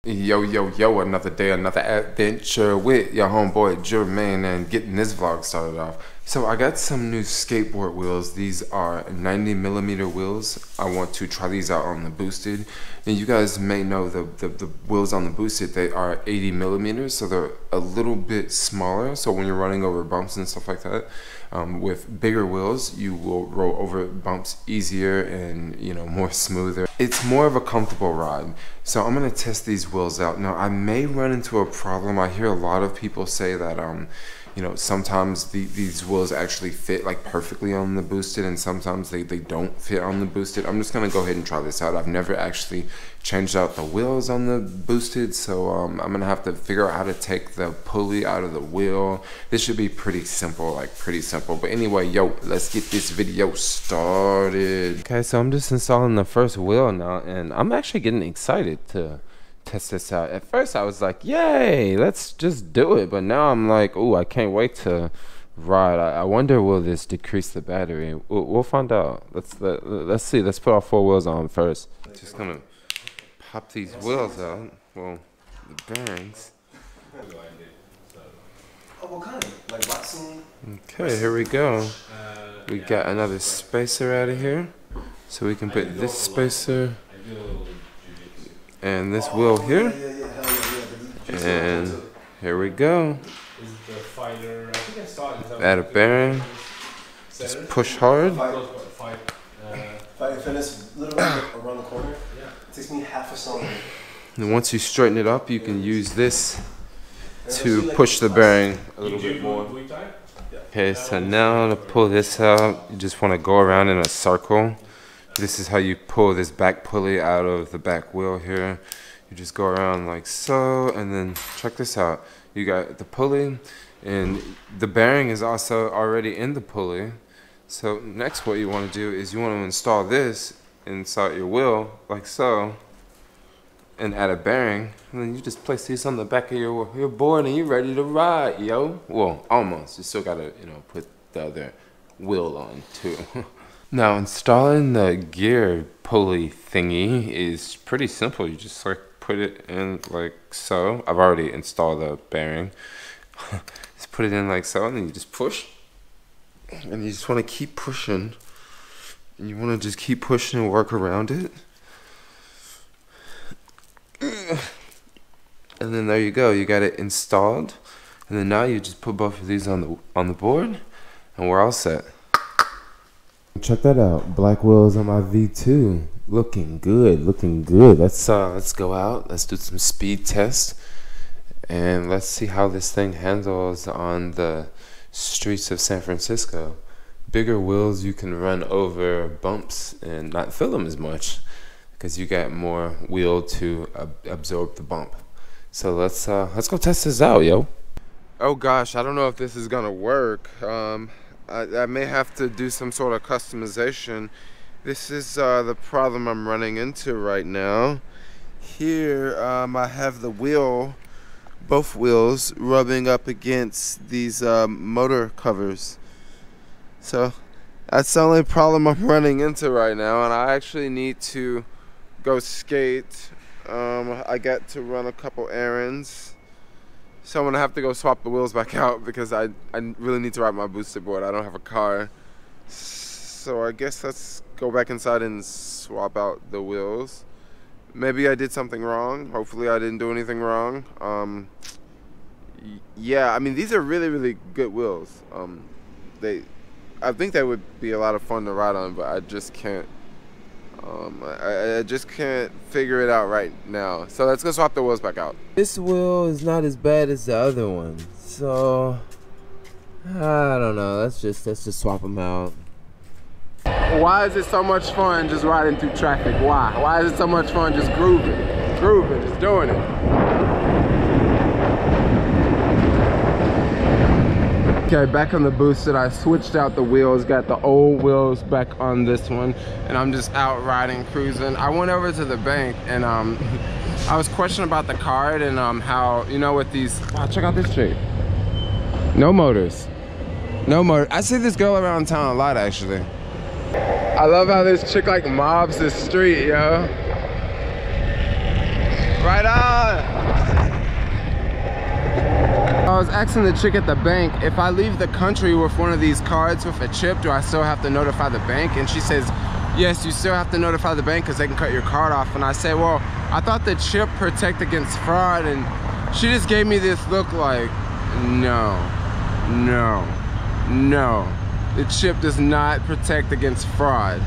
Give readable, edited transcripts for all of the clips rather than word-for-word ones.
Yo, yo, yo, another day, another adventure with your homeboy Jermaine, and getting this vlog started off. So I got some new skateboard wheels. These are 90mm wheels. I want to try these out on the boosted. And you guys may know the wheels on the boosted, they are 80mm, so they're a little bit smaller. So when you're running over bumps and stuff like that, with bigger wheels, you will roll over bumps easier and, you know, more smoother. It's more of a comfortable ride. So I'm gonna test these wheels out. Now I may run into a problem. I hear a lot of people say that you know, sometimes these wheels actually fit like perfectly on the boosted, and sometimes they don't fit on the boosted. I'm just gonna go ahead and try this out. I've never actually changed out the wheels on the boosted, so I'm gonna have to figure out how to take the pulley out of the wheel. This should be pretty simple, like pretty simple. But anyway, yo, let's get this video started. Okay, so I'm just installing the first wheel now, and I'm actually getting excited to test this out. At first I was like, yay, let's just do it, but now I'm like, oh, I can't wait to ride. I wonder, will this decrease the battery? We'll find out. Let's see. Let's put our 4 wheels on first. Just gonna pop these wheels out. Well, the bearings. Okay, here we go. We got another spacer out of here, so we can put this spacer and this wheel here, and here we go. Add a bearing, just push hard. If I finish literally around the corner, it takes me half a second. And once you straighten it up, you can use this to push the bearing a little bit more. Okay, so now to pull this out, you just want to go around in a circle. This is how you pull this back pulley out of the back wheel here. You just go around like so, and then check this out. You got the pulley, and the bearing is also already in the pulley. So next what you want to do is you want to install this inside your wheel like so, and add a bearing, and then you just place this on the back of your board, and you're ready to ride, yo. Well, almost. You still gotta, you know, put the other wheel on too. Now, installing the gear pulley thingy is pretty simple. You just like put it in like so. I've already installed the bearing. Just put it in like so, and then you just push. And you just want to keep pushing. And you want to just keep pushing and work around it. And then there you go. You got it installed. And then now you just put both of these on the board, and we're all set. Check that out, black wheels on my V2, looking good, looking good. Let's go out, let's do some speed tests, and let's see how this thing handles on the streets of San Francisco. Bigger wheels, you can run over bumps and not feel them as much because you got more wheel to absorb the bump. So let's go test this out, yo. Oh gosh, I don't know if this is gonna work. I may have to do some sort of customization. This is the problem I'm running into right now. Here I have the wheel, both wheels, rubbing up against these motor covers. So that's the only problem I'm running into right now, and I actually need to go skate. I got to run a couple errands. So I'm gonna have to go swap the wheels back out because I really need to ride my boosted board. I don't have a car. So I guess let's go back inside and swap out the wheels. Maybe I did something wrong. Hopefully I didn't do anything wrong. Yeah, I mean, these are really, really good wheels. I think they would be a lot of fun to ride on, but I just can't. I just can't figure it out right now. So let's go swap the wheels back out. This wheel is not as bad as the other one, so I don't know. Let's just swap them out. Why is it so much fun just riding through traffic? Why? Why is it so much fun just grooving, just doing it? Okay, back on the boosted, I switched out the wheels, got the old wheels back on this one, and I'm just out riding, cruising. I went over to the bank, and I was questioning about the card and how, you know, with these, wow, check out this chick. No motors. No motor. I see this girl around town a lot, actually. I love how this chick like mobs the street, yo. Right on. I was asking the chick at the bank, if I leave the country with one of these cards with a chip, do I still have to notify the bank? And she says, yes, you still have to notify the bank because they can cut your card off. And I say, well, I thought the chip protect against fraud. And she just gave me this look like, no, the chip does not protect against fraud.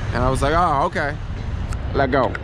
And I was like, oh, okay, let go.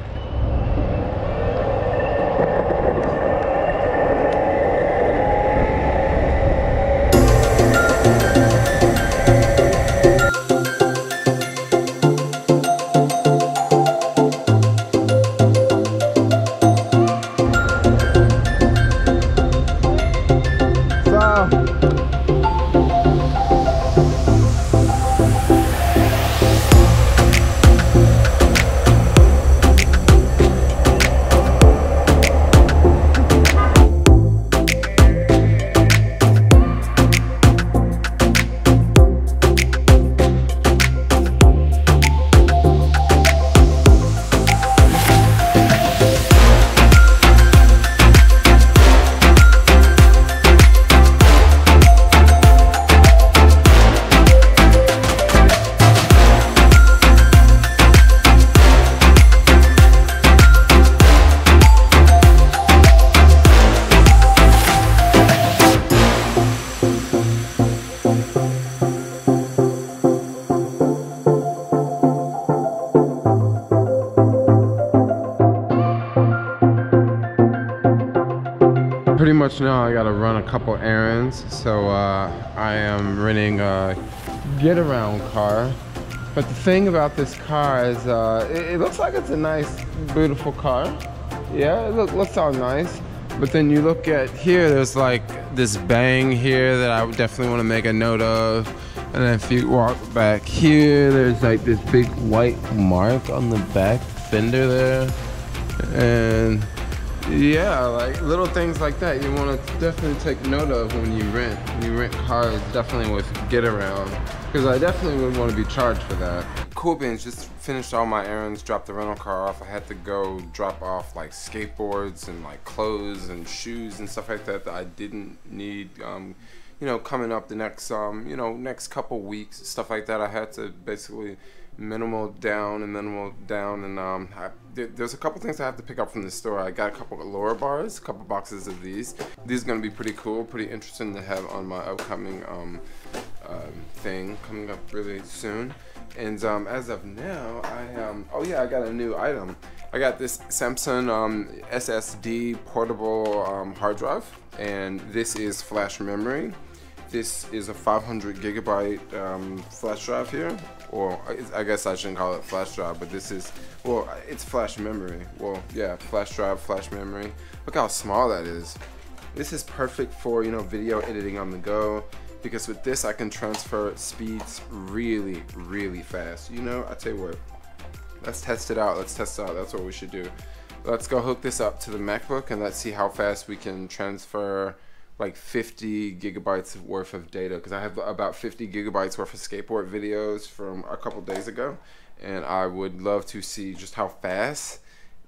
Pretty much now I gotta run a couple errands, so I am renting a get around car. But the thing about this car is it looks like it's a nice, beautiful car. Yeah, it looks all nice. But then you look at here, there's like this bang here that I would definitely want to make a note of. And then if you walk back here, there's like this big white mark on the back fender there. And yeah, like little things like that you want to definitely take note of when you rent. When you rent cars, definitely with get around, because I definitely would want to be charged for that. Cool beans, just finished all my errands, dropped the rental car off. I had to go drop off like skateboards and like clothes and shoes and stuff like that that I didn't need. You know, coming up the next you know, next couple weeks, stuff like that. I had to basically minimal down, and there's a couple things I have to pick up from the store. I got a couple of lower bars, a couple boxes of these. These are gonna be pretty cool, pretty interesting to have on my upcoming thing coming up really soon. And as of now, oh yeah, I got a new item. I got this Samsung SSD portable hard drive, and this is flash memory. This is a 500 gigabyte flash drive here, or I guess I shouldn't call it flash drive, but this is, well, it's flash memory. Well, yeah, flash drive, flash memory. Look how small that is. This is perfect for, you know, video editing on the go, because with this I can transfer speeds really, really fast. You know, I tell you what, let's test it out. Let's test it out. That's what we should do. Let's go hook this up to the MacBook and let's see how fast we can transfer like 50 gigabytes worth of data, because I have about 50 gigabytes worth of skateboard videos from a couple days ago, and I would love to see just how fast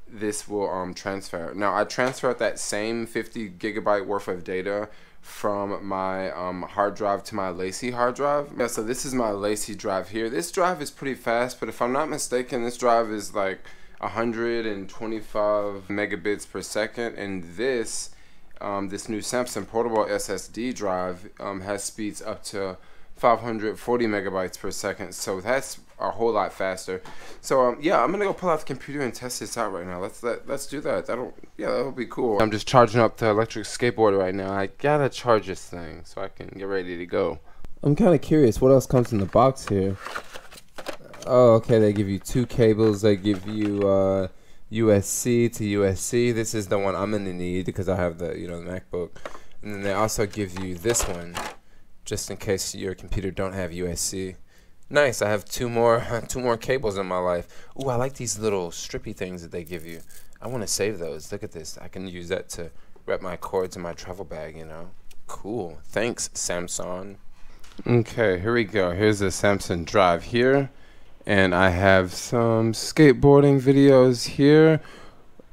this will transfer. Now I transferred that same 50 gigabyte worth of data from my hard drive to my Lacy hard drive. Yeah, so this is my Lacy drive here. This drive is pretty fast, but if I'm not mistaken, this drive is like 125 megabits per second, and this new Samsung portable SSD drive has speeds up to 540 megabytes per second, so that's a whole lot faster. So yeah, I'm gonna go pull out the computer and test this out right now. Let's do that. That'll be cool. I'm just charging up the electric skateboard right now. I gotta charge this thing so I can get ready to go. I'm kind of curious what else comes in the box here. Oh, okay, they give you two cables. They give you USB to USB. This is the one I'm gonna need because I have the, you know, the MacBook. And then they also give you this one just in case your computer don't have USB. Nice, I have two more cables in my life. Ooh, I like these little strippy things that they give you. I want to save those. Look at this. I can use that to wrap my cords in my travel bag, you know. Cool. Thanks, Samsung. Okay, here we go. Here's the Samsung drive here. And I have some skateboarding videos here.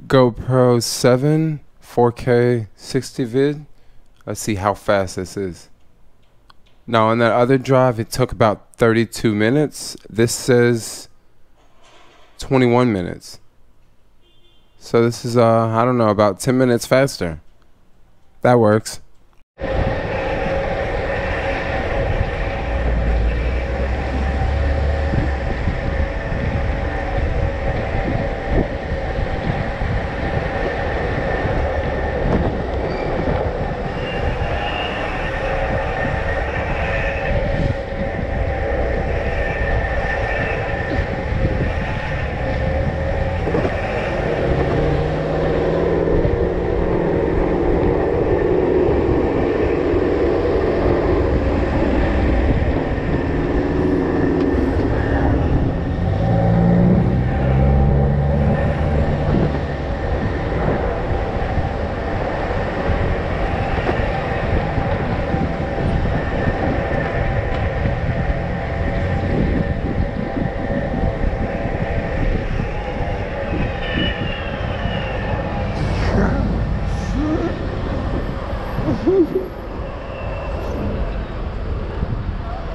GoPro 7 4K 60 vid. Let's see how fast this is. Now on that other drive it took about 32 minutes. This says 21 minutes. So this is I don't know, about 10 minutes faster. That works. Woo-hoo!